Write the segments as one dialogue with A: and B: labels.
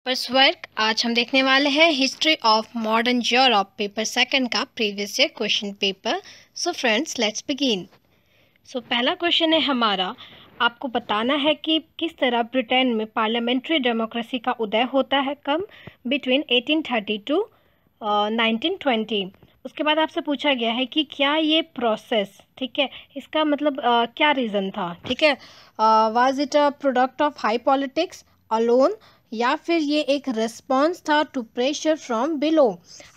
A: Purse work. आज हम देखने वाले हैं history of modern Europe paper second का previous year question paper. So friends let's begin. So पहला क्वेश्चन है हमारा, आपको बताना है कि किस तरह ब्रिटेन में पार्लियामेंट्री डेमोक्रेसी का उदय होता है, कब, बिटवीन 1830 टू 1920। उसके बाद आपसे पूछा गया है कि क्या ये प्रोसेस, ठीक है, इसका मतलब क्या रीज़न था, ठीक है, was it a product of high politics alone, या फिर ये एक रिस्पॉन्स था टू प्रेशर फ्रॉम बिलो।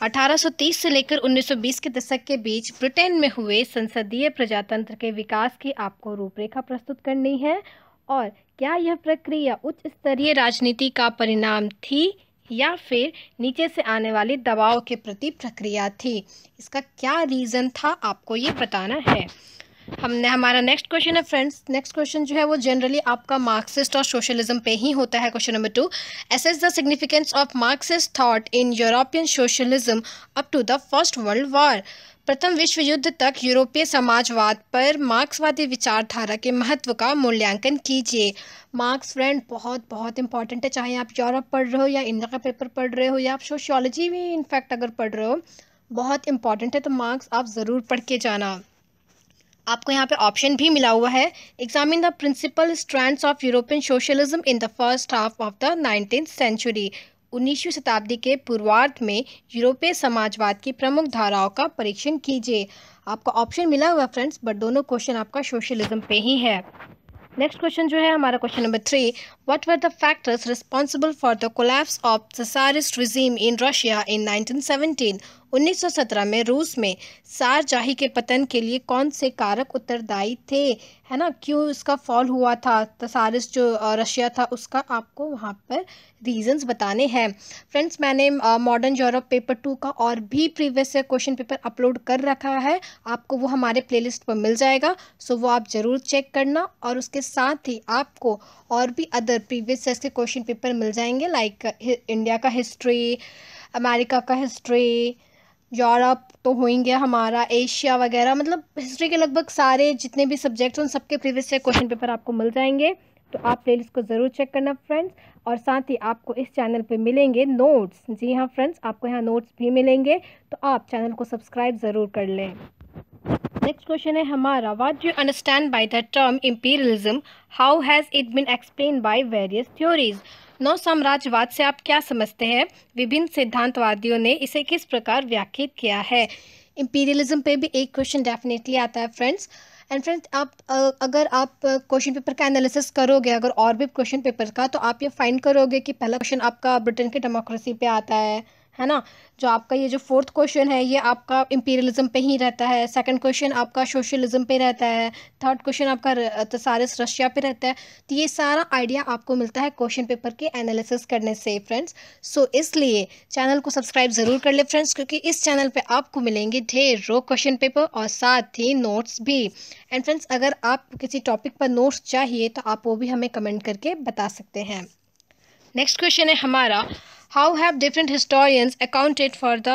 A: 1830 से लेकर 1920 के दशक के बीच ब्रिटेन में हुए संसदीय प्रजातंत्र के विकास की आपको रूपरेखा प्रस्तुत करनी है। और क्या यह प्रक्रिया उच्च स्तरीय राजनीति का परिणाम थी या फिर नीचे से आने वाली दबाव के प्रति प्रक्रिया थी, इसका क्या रीज़न था, आपको ये बताना है। हमारा नेक्स्ट क्वेश्चन है फ्रेंड्स। नेक्स्ट क्वेश्चन जो है वो जनरली आपका मार्क्सिस्ट और सोशलिज्म पे ही होता है। Question number 2, assess the significance of Marxist thought in European socialism up to the First World War. प्रथम विश्व युद्ध तक यूरोपीय समाजवाद पर मार्क्सवादी विचारधारा के महत्व का मूल्यांकन कीजिए। मार्क्स फ्रेंड बहुत बहुत इंपॉर्टेंट है, चाहे आप यूरोप पढ़ रहे हो या इंडिया का पेपर पढ़ रहे हो या आप सोशियोलॉजी भी इनफैक्ट अगर पढ़ रहे हो, बहुत इंपॉर्टेंट है, तो मार्क्स आप ज़रूर पढ़ के जाना। आपको यहाँ पे ऑप्शन भी मिला हुआ है, examine the principal strands of European socialism in the first half of the 19th century. 19वीं शताब्दी के पूर्वार्ध में यूरोपीय समाजवाद की प्रमुख धाराओं का परीक्षण कीजिए। आपको ऑप्शन मिला हुआ फ्रेंड्स, बट दोनों क्वेश्चन आपका सोशलिज्म पे ही है। नेक्स्ट क्वेश्चन जो है हमारा question number 3, what were the factors responsible for the collapse of tsarist regime in Russia in 1917। 1917 में रूस में ज़ारशाही के पतन के लिए कौन से कारक उत्तरदायी थे, है ना, क्यों इसका फॉल हुआ था, ज़ारिस्ट जो रशिया था उसका आपको वहाँ पर रीजंस बताने हैं। फ्रेंड्स मैंने मॉडर्न यूरोप पेपर 2 का और भी प्रीवियस क्वेश्चन पेपर अपलोड कर रखा है, आपको वो हमारे प्लेलिस्ट पर मिल जाएगा, सो वो आप ज़रूर चेक करना। और उसके साथ ही आपको और भी अदर प्रीवियस ईयर के क्वेश्चन पेपर मिल जाएंगे, लाइक इंडिया का हिस्ट्री, अमेरिका का हिस्ट्री, यूरोप तो होंगे हमारा, एशिया वगैरह, मतलब हिस्ट्री के लगभग सारे जितने भी सब्जेक्ट्स उन सबके प्रीवियस ईयर क्वेश्चन पेपर आपको मिल जाएंगे। तो आप प्लेलिस्ट को ज़रूर चेक करना फ्रेंड्स। और साथ ही आपको इस चैनल पे मिलेंगे नोट्स, जी हाँ फ्रेंड्स, आपको यहाँ नोट्स भी मिलेंगे, तो आप चैनल को सब्सक्राइब ज़रूर कर लें। नेक्स्ट क्वेश्चन है हमारा, what do you understand by the term imperialism, how has it been explain by various theories. Now साम्राज्यवाद से आप क्या समझते हैं, विभिन्न सिद्धांतवादियों ने इसे किस प्रकार व्याख्यायित किया है। इम्पीरियलिज्म पे भी एक क्वेश्चन डेफिनेटली आता है फ्रेंड्स। एंड फ्रेंड्स आप अगर आप क्वेश्चन पेपर का एनालिसिस करोगे, अगर और भी क्वेश्चन पेपर का, तो आप ये फाइंड करोगे कि पहला क्वेश्चन आपका ब्रिटेन की डेमोक्रेसी पे आता है ना। जो आपका ये जो फोर्थ क्वेश्चन है ये आपका इम्पीरियलिज्म पे ही रहता है। सेकंड क्वेश्चन आपका सोशलिज्म पे रहता है। थर्ड क्वेश्चन आपका ज़ारिस्ट रशिया पे रहता है। तो ये सारा आइडिया आपको मिलता है क्वेश्चन पेपर के एनालिसिस करने से फ्रेंड्स। सो इसलिए चैनल को सब्सक्राइब ज़रूर कर ले फ्रेंड्स, क्योंकि इस चैनल पे आपको मिलेंगे ढेरों क्वेश्चन पेपर और साथ ही नोट्स भी। एंड फ्रेंड्स अगर आप किसी टॉपिक पर नोट्स चाहिए तो आप वो भी हमें कमेंट करके बता सकते हैं। नेक्स्ट क्वेश्चन है हमारा, how have different historians accounted for the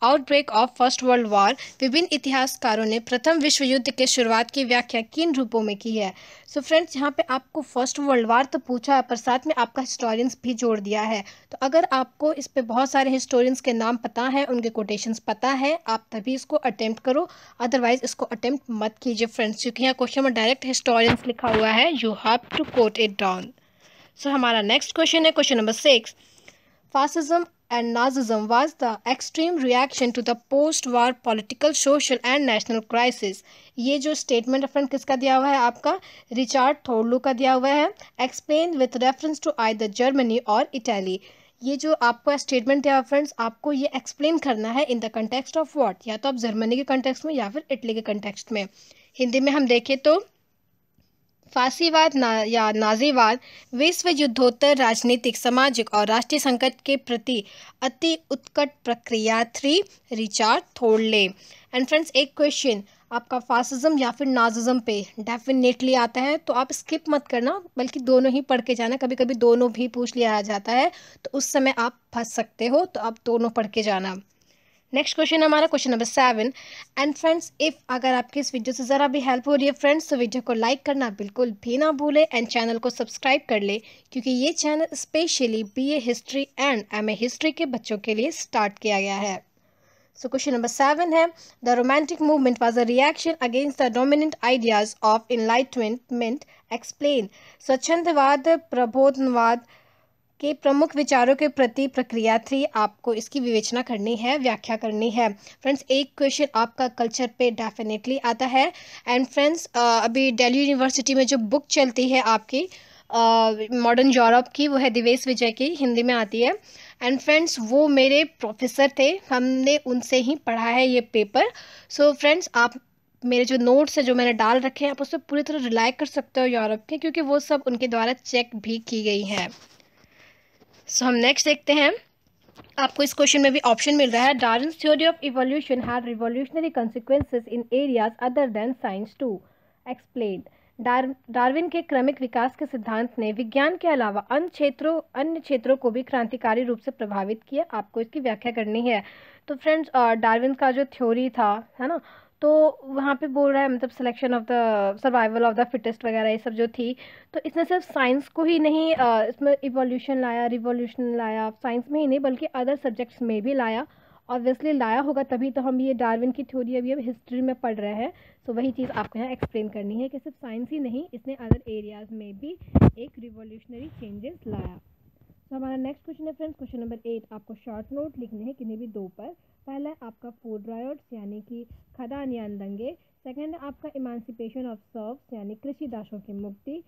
A: outbreak of first World war. विभिन्न इतिहासकारों ने प्रथम विश्व युद्ध के शुरुआत की व्याख्या किन रूपों में की है। सो फ्रेंड्स यहाँ पे आपको फर्स्ट वर्ल्ड वॉर तो पूछा है, पर साथ में आपका हिस्टोरियंस भी जोड़ दिया है। तो अगर आपको इस पे बहुत सारे हिस्टोरियंस के नाम पता है, उनके कोटेशंस पता है, आप तभी इसको अटेम्प्ट करो, अदरवाइज इसको अटेम्प्ट मत कीजिए फ्रेंड्स, क्योंकि यहाँ क्वेश्चन में डायरेक्ट हिस्टोरियंस लिखा हुआ है, you have to quote it down. So हमारा नेक्स्ट क्वेश्चन है question number 6, fascism and Nazism was the extreme reaction to the post-war political, social and national crisis। ये जो स्टेटमेंट फ्रेंड किसका दिया हुआ है, आपका रिचार्ड थोर्लू का दिया हुआ है। Explain with reference to either Germany और इटली। ये जो आपको स्टेटमेंट दिया हुआ फ्रेंड्स, आपको ये एक्सप्लेन करना है in the context of what, या तो आप जर्मनी के कंटेक्स्ट में या फिर इटली के कंटेक्स्ट में। हिंदी में हम देखें तो फासीवाद या नाजीवाद विश्व युद्धोत्तर राजनीतिक, सामाजिक और राष्ट्रीय संकट के प्रति अति उत्कट प्रक्रिया थी, रिचार्ड थोर्ले। एंड फ्रेंड्स एक क्वेश्चन आपका फासिज्म या फिर नाजिज्म पे डेफिनेटली आता है, तो आप स्किप मत करना, बल्कि दोनों ही पढ़ के जाना। कभी कभी दोनों भी पूछ लिया जाता है, तो उस समय आप फंस सकते हो, तो आप दोनों पढ़ के जाना। नेक्स्ट क्वेश्चन हमारा question number 7। And friends, if अगर आपकी इस वीडियो से ज़रा भी हेल्प हो रही है फ्रेंड्स, तो वीडियो को लाइक करना बिल्कुल भी ना भूले एंड चैनल को सब्सक्राइब कर ले, क्योंकि ये channel specially BA history and MA history के बच्चों के लिए स्टार्ट किया गया है। सो क्वेश्चन नंबर 7 है, the romantic movement was a reaction against the dominant ideas of enlightenment, explain. स्वच्छंदवाद प्रबोधनवाद के प्रमुख विचारों के प्रति प्रक्रिया थी। आपको इसकी विवेचना करनी है, व्याख्या करनी है। फ्रेंड्स, एक क्वेश्चन आपका कल्चर पे डेफिनेटली आता है। एंड फ्रेंड्स, अभी दिल्ली यूनिवर्सिटी में जो बुक चलती है आपकी मॉडर्न यूरोप की, वो है दिवेश विजय की, हिंदी में आती है। एंड फ्रेंड्स, वो मेरे प्रोफेसर थे, हमने उनसे ही पढ़ा है ये पेपर। सो फ्रेंड्स, आप मेरे जो नोट्स है जो मैंने डाल रखे हैं, आप उस पर पूरी तरह रिलाई कर सकते हो यूरोप के, क्योंकि वो सब उनके द्वारा चेक भी की गई है। सो हम नेक्स्ट देखते हैं। आपको इस क्वेश्चन में भी ऑप्शन मिल रहा है, Darwin's theory of evolution had revolutionary consequences in areas other than science too, explain. Darwin के क्रमिक विकास के सिद्धांत ने विज्ञान के अलावा अन्य क्षेत्रों को भी क्रांतिकारी रूप से प्रभावित किया। आपको इसकी व्याख्या करनी है। तो फ्रेंड्स, डार्विन का जो थ्योरी था, है ना, तो वहाँ पे बोल रहा है, मतलब selection of the survival of the fittest वगैरह ये सब जो थी, तो इसने सिर्फ साइंस को ही नहीं, इसमें इवोल्यूशन लाया, रिवोल्यूशन लाया, साइंस में ही नहीं बल्कि अदर सब्जेक्ट्स में भी लाया। ऑब्वियसली लाया होगा, तभी तो हम ये डार्विन की थ्योरी अभी अब हिस्ट्री में पढ़ रहे हैं। तो वही चीज़ आपको यहाँ एक्सप्लेन करनी है कि सिर्फ साइंस ही नहीं, इसने अदर एरियाज में भी एक रिवोल्यूशनरी चेंजेस लाया। तो हमारा नेक्स्ट क्वेश्चन है फ्रेंड्स, क्वेश्चन नंबर 8। आपको शॉर्ट नोट लिखने हैं किन्हीं भी दो पर। पहला है आपका फूड रायोट्स यानी कि खदानियान दंगे। सेकंड है आपका इमांसिपेशन ऑफ सर्व्स यानी कृषि दासों की मुक्ति।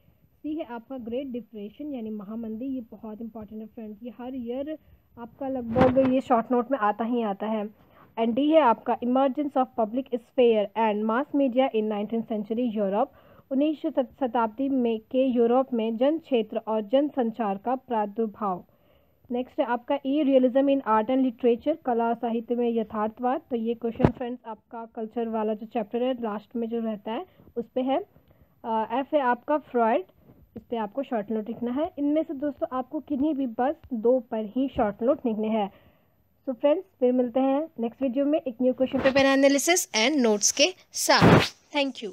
A: सी है आपका ग्रेट डिप्रेशन यानी महामंदी। ये बहुत इंपॉर्टेंट है फ्रेंड्स, ये हर ईयर आपका लगभग ये शॉर्ट नोट में आता ही आता है। एंड डी है आपका emergence of public sphere and mass media in 19th century Europe. 19वीं शताब्दी में के यूरोप में जन क्षेत्र और जन संचार का प्रादुर्भाव। नेक्स्ट है आपका E realism in art and literature, कला साहित्य में यथार्थवाद। तो ये क्वेश्चन फ्रेंड्स आपका कल्चर वाला जो चैप्टर है लास्ट में जो रहता है उस पे है। एफ है आपका फ्रॉइड, इस पर आपको शॉर्ट नोट लिखना है। इनमें से दोस्तों आपको किन्हीं भी बस दो पर ही शॉर्ट नोट लिखने हैं। सो फ्रेंड्स, फिर मिलते हैं नेक्स्ट वीडियो में एक new question paper analysis and notes के साथ। Thank you.